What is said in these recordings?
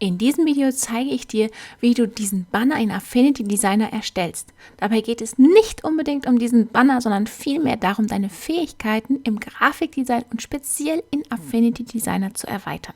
In diesem Video zeige ich dir, wie du diesen Banner in Affinity Designer erstellst. Dabei geht es nicht unbedingt um diesen Banner, sondern vielmehr darum, deine Fähigkeiten im Grafikdesign und speziell in Affinity Designer zu erweitern.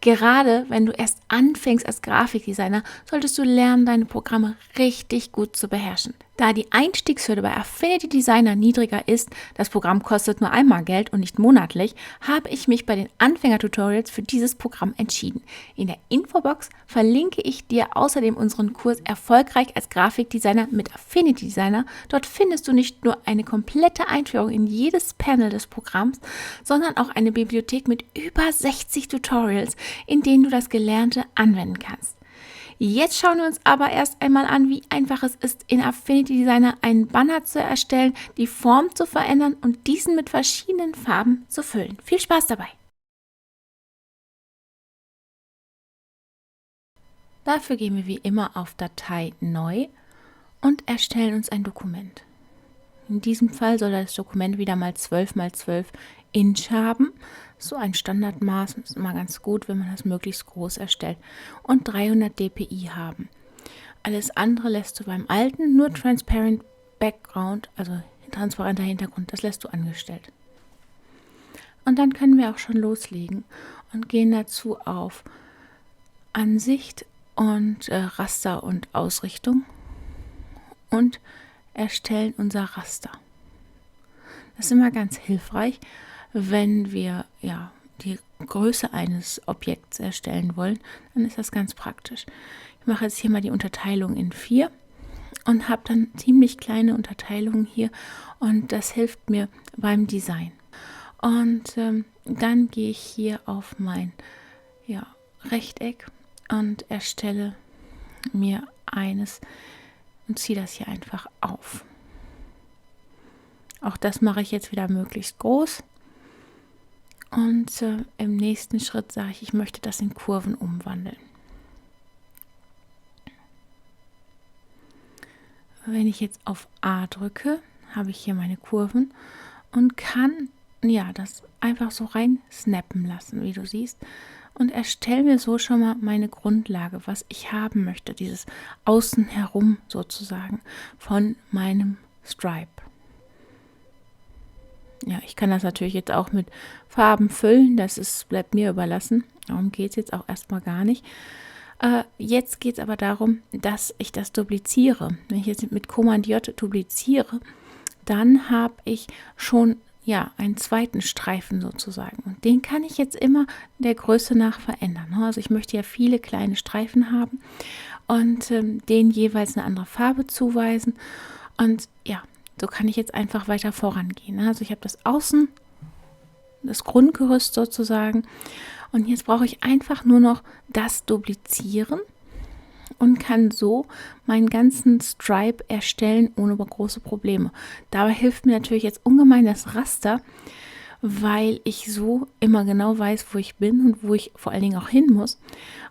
Gerade wenn du erst anfängst als Grafikdesigner, solltest du lernen, deine Programme richtig gut zu beherrschen. Da die Einstiegshürde bei Affinity Designer niedriger ist, das Programm kostet nur einmal Geld und nicht monatlich, habe ich mich bei den Anfänger-Tutorials für dieses Programm entschieden. In der Infobox verlinke ich dir außerdem unseren Kurs Erfolgreich als Grafikdesigner mit Affinity Designer. Dort findest du nicht nur eine komplette Einführung in jedes Panel des Programms, sondern auch eine Bibliothek mit über 60 Tutorials, in denen du das Gelernte anwenden kannst. Jetzt schauen wir uns aber erst einmal an, wie einfach es ist, in Affinity Designer einen Banner zu erstellen, die Form zu verändern und diesen mit verschiedenen Farben zu füllen. Viel Spaß dabei! Dafür gehen wir wie immer auf Datei Neu und erstellen uns ein Dokument. In diesem Fall soll das Dokument wieder mal 12 x 12 Inch haben. So ein Standardmaß ist immer ganz gut, wenn man das möglichst groß erstellt. Und 300 dpi haben. Alles andere lässt du beim alten, nur Transparent Background, also transparenter Hintergrund, das lässt du angestellt. Und dann können wir auch schon loslegen und gehen dazu auf Ansicht und Raster und Ausrichtung und erstellen unser Raster. Das ist immer ganz hilfreich, wenn wir die Größe eines Objekts erstellen wollen, dann ist das ganz praktisch. Ich mache jetzt hier mal die Unterteilung in 4 und habe dann ziemlich kleine Unterteilungen hier und das hilft mir beim Design. Und dann gehe ich hier auf mein Rechteck und erstelle mir eines und ziehe das hier einfach auf. Auch das mache ich jetzt wieder möglichst groß. Und im nächsten Schritt sage ich, ich möchte das in Kurven umwandeln. Wenn ich jetzt auf A drücke, habe ich hier meine Kurven und kann das einfach so rein snappen lassen, wie du siehst. Und erstelle mir so schon mal meine Grundlage, was ich haben möchte, dieses Außen herum sozusagen von meinem Stripe. Ja, ich kann das natürlich jetzt auch mit Farben füllen, bleibt mir überlassen. Darum geht es jetzt auch erstmal gar nicht. Jetzt geht es aber darum, dass ich das dupliziere. Wenn ich jetzt mit Command J dupliziere, dann habe ich schon einen zweiten Streifen sozusagen. Und den kann ich jetzt immer der Größe nach verändern. Also ich möchte ja viele kleine Streifen haben und denen jeweils eine andere Farbe zuweisen. Und so kann ich jetzt einfach weiter vorangehen. Also ich habe das Außen, das Grundgerüst sozusagen. Und jetzt brauche ich einfach nur noch das duplizieren und kann so meinen ganzen Stripe erstellen ohne große Probleme. Dabei hilft mir natürlich jetzt ungemein das Raster, weil ich so immer genau weiß, wo ich bin und wo ich vor allen Dingen auch hin muss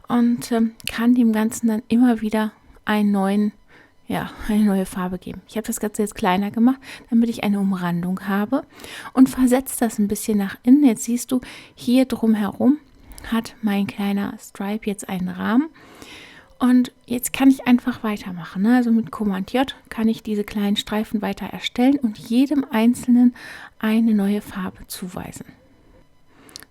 und kann dem Ganzen dann immer wieder eine neue Farbe geben. Ich habe das Ganze jetzt kleiner gemacht, damit ich eine Umrandung habe und versetze das ein bisschen nach innen. Jetzt siehst du, hier drumherum hat mein kleiner Stripe jetzt einen Rahmen. Und jetzt kann ich einfach weitermachen. Also mit Command J kann ich diese kleinen Streifen weiter erstellen und jedem einzelnen eine neue Farbe zuweisen.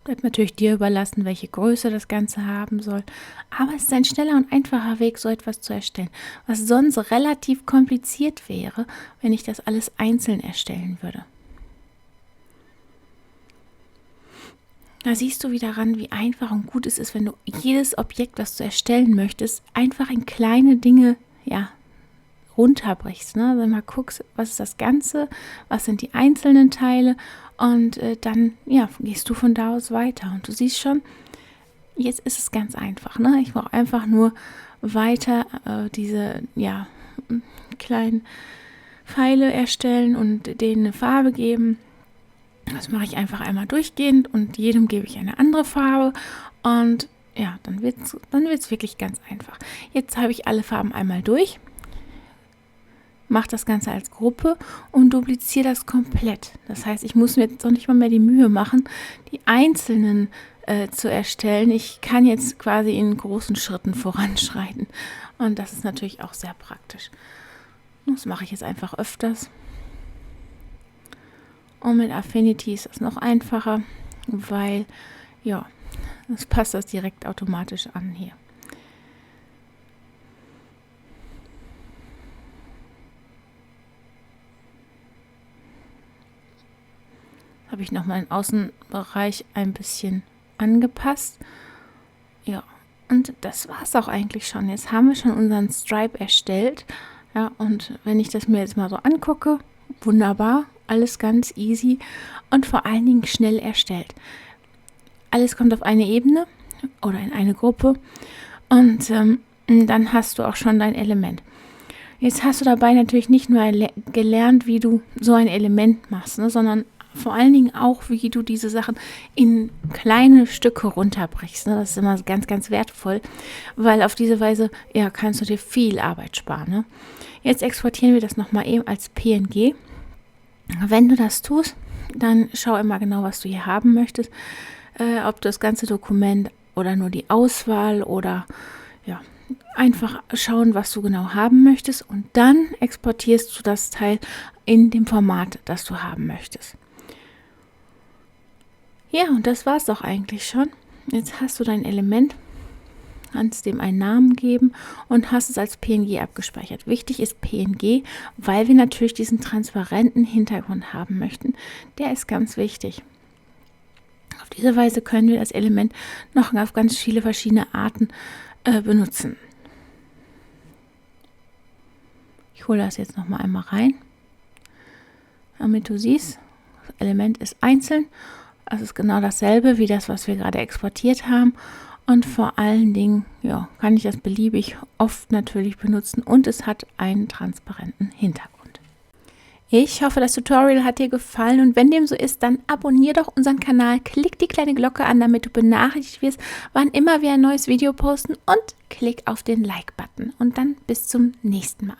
Bleibt natürlich dir überlassen, welche Größe das Ganze haben soll. Aber es ist ein schneller und einfacher Weg, so etwas zu erstellen, was sonst relativ kompliziert wäre, wenn ich das alles einzeln erstellen würde. Da siehst du wieder ran, wie einfach und gut es ist, wenn du jedes Objekt, das du erstellen möchtest, einfach in kleine Dinge runterbrichst. Ne? Wenn du mal guckst, was ist das Ganze, was sind die einzelnen Teile und dann gehst du von da aus weiter. Und du siehst schon, jetzt ist es ganz einfach. Ne? Ich brauche einfach nur weiter diese kleinen Pfeile erstellen und denen eine Farbe geben. Das mache ich einfach einmal durchgehend und jedem gebe ich eine andere Farbe und dann wird's wirklich ganz einfach. Jetzt habe ich alle Farben einmal durch, mache das Ganze als Gruppe und dupliziere das komplett. Das heißt, ich muss mir jetzt noch nicht mal mehr die Mühe machen, die einzelnen zu erstellen. Ich kann jetzt quasi in großen Schritten voranschreiten und das ist natürlich auch sehr praktisch. Das mache ich jetzt einfach öfters. Und mit Affinity ist das noch einfacher, weil, ja, es passt das direkt automatisch an hier. Habe ich nochmal den Außenbereich ein bisschen angepasst. Ja, und das war es auch eigentlich schon. Jetzt haben wir schon unseren Stripe erstellt. Ja, und wenn ich das mir jetzt mal so angucke, wunderbar, alles ganz easy und vor allen Dingen schnell erstellt. Alles kommt auf eine Ebene oder in eine Gruppe und dann hast du auch schon dein Element. Jetzt hast du dabei natürlich nicht nur gelernt, wie du so ein Element machst, ne, sondern vor allen Dingen auch, wie du diese Sachen in kleine Stücke runterbrichst. Ne? Das ist immer ganz, ganz wertvoll, weil auf diese Weise kannst du dir viel Arbeit sparen. Ne? Jetzt exportieren wir das nochmal eben als PNG. Wenn du das tust, dann schau immer genau, was du hier haben möchtest. Ob du das ganze Dokument oder nur die Auswahl oder einfach schauen, was du genau haben möchtest. Und dann exportierst du das Teil in dem Format, das du haben möchtest. Ja, und das war es doch eigentlich schon. Jetzt hast du dein Element, kannst dem einen Namen geben und hast es als PNG abgespeichert. Wichtig ist PNG, weil wir natürlich diesen transparenten Hintergrund haben möchten. Der ist ganz wichtig. Auf diese Weise können wir das Element noch auf ganz viele verschiedene Arten benutzen. Ich hole das jetzt noch mal einmal rein, damit du siehst, das Element ist einzeln. Das ist genau dasselbe wie das, was wir gerade exportiert haben. Und vor allen Dingen kann ich das beliebig oft natürlich benutzen und es hat einen transparenten Hintergrund. Ich hoffe, das Tutorial hat dir gefallen und wenn dem so ist, dann abonniere doch unseren Kanal, klick die kleine Glocke an, damit du benachrichtigt wirst, wann immer wir ein neues Video posten und klick auf den Like-Button. Und dann bis zum nächsten Mal.